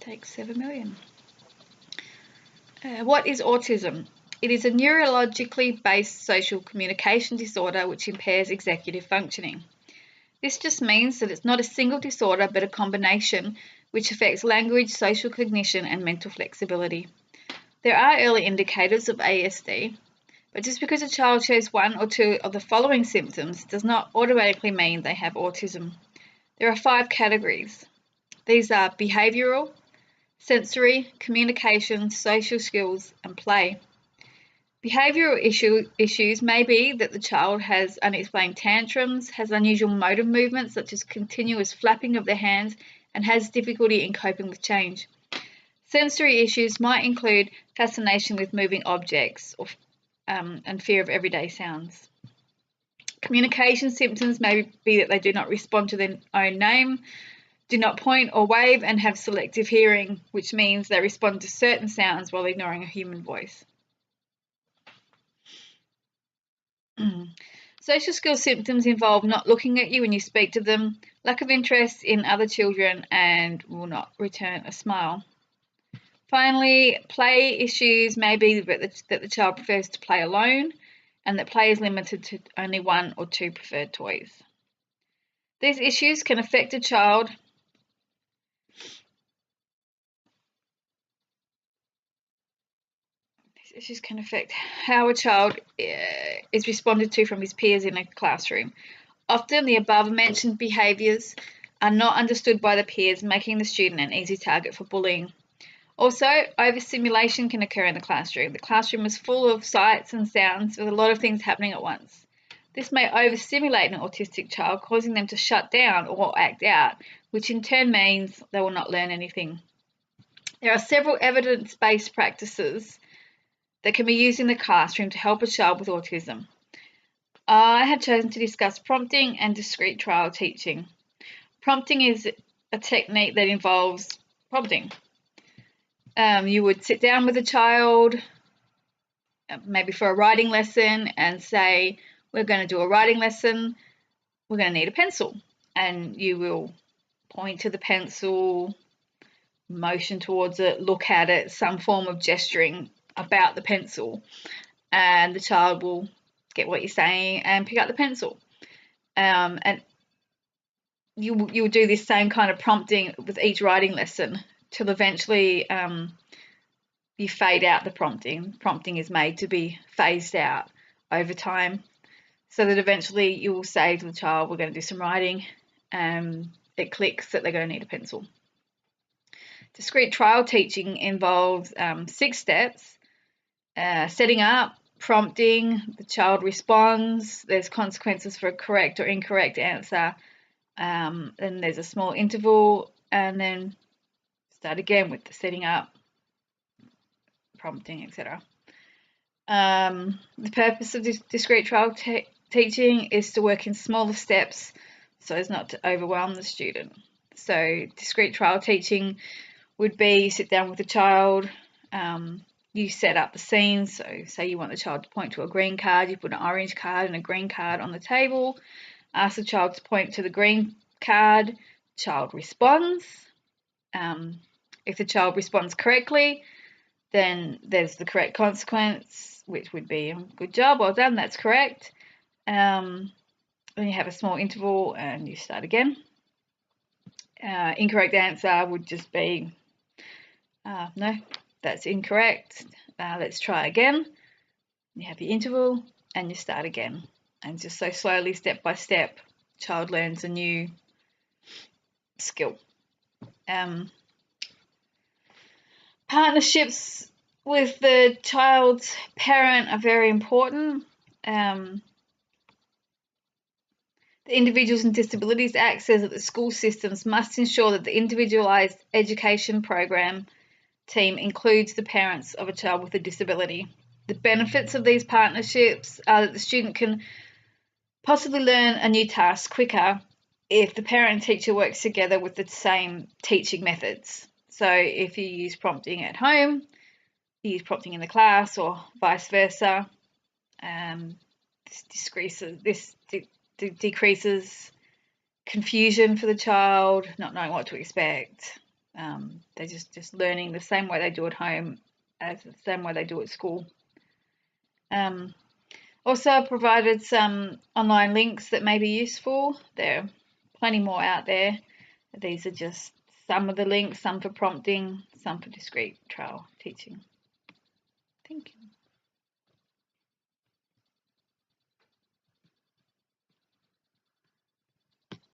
takes 7 million. What is autism? It is a neurologically based social communication disorder which impairs executive functioning. This just means that it's not a single disorder but a combination which affects language, social cognition and mental flexibility. There are early indicators of ASD, but just because a child shows one or two of the following symptoms does not automatically mean they have autism. There are 5 categories. These are behavioural, sensory, communication, social skills and play. Behavioural issues may be that the child has unexplained tantrums, has unusual motor movements such as continuous flapping of their hands, and has difficulty in coping with change. Sensory issues might include fascination with moving objects and fear of everyday sounds. Communication symptoms may be that they do not respond to their own name, do not point or wave, and have selective hearing, which means they respond to certain sounds while ignoring a human voice. Social skills symptoms involve not looking at you when you speak to them, lack of interest in other children, and will not return a smile. Finally, play issues may be that the child prefers to play alone and that play is limited to only 1 or 2 preferred toys. These issues can affect a child Issues can affect how a child is responded to from his peers in a classroom. Often the above-mentioned behaviours are not understood by the peers, making the student an easy target for bullying. Also, overstimulation can occur in the classroom. The classroom is full of sights and sounds with a lot of things happening at once. This may overstimulate an autistic child, causing them to shut down or act out, which in turn means they will not learn anything. There are several evidence-based practices that can be used in the classroom to help a child with autism. I have chosen to discuss prompting and discrete trial teaching. Prompting is a technique that involves prompting. You would sit down with a child, maybe for a writing lesson, and say, we're going to do a writing lesson, we're going to need a pencil. And you will point to the pencil, motion towards it, look at it, some form of gesturing about the pencil, and the child will get what you're saying and pick up the pencil. And you'll do this same kind of prompting with each writing lesson till eventually you fade out the prompting. Prompting is made to be phased out over time, so that eventually you will say to the child, we're going to do some writing, and it clicks that they're going to need a pencil. Discrete trial teaching involves 6 steps. Setting up, prompting, the child responds, there's consequences for a correct or incorrect answer, then there's a small interval, and then start again with the setting up, prompting, etc. The purpose of discrete trial teaching is to work in smaller steps so as not to overwhelm the student. So discrete trial teaching would be you sit down with the child, you set up the scene. So say you want the child to point to a green card, you put an orange card and a green card on the table, ask the child to point to the green card, child responds. If the child responds correctly, then there's the correct consequence, which would be good job, well done, that's correct. Then you have a small interval and you start again. Incorrect answer would just be no, that's incorrect, let's try again. You have your interval and you start again, and just so slowly, step by step, child learns a new skill. Partnerships with the child's parent are very important. The Individuals and Disabilities Act says that the school systems must ensure that the individualised education program team includes the parents of a child with a disability. The benefits of these partnerships are that the student can possibly learn a new task quicker if the parent and teacher works together with the same teaching methods. So if you use prompting at home, you use prompting in the class, or vice versa. This decreases confusion for the child, not knowing what to expect. They're just learning the same way they do at home as the same way they do at school. Also, I've provided some online links that may be useful. There are plenty more out there. These are just some of the links, some for prompting, some for discrete trial teaching. Thank you.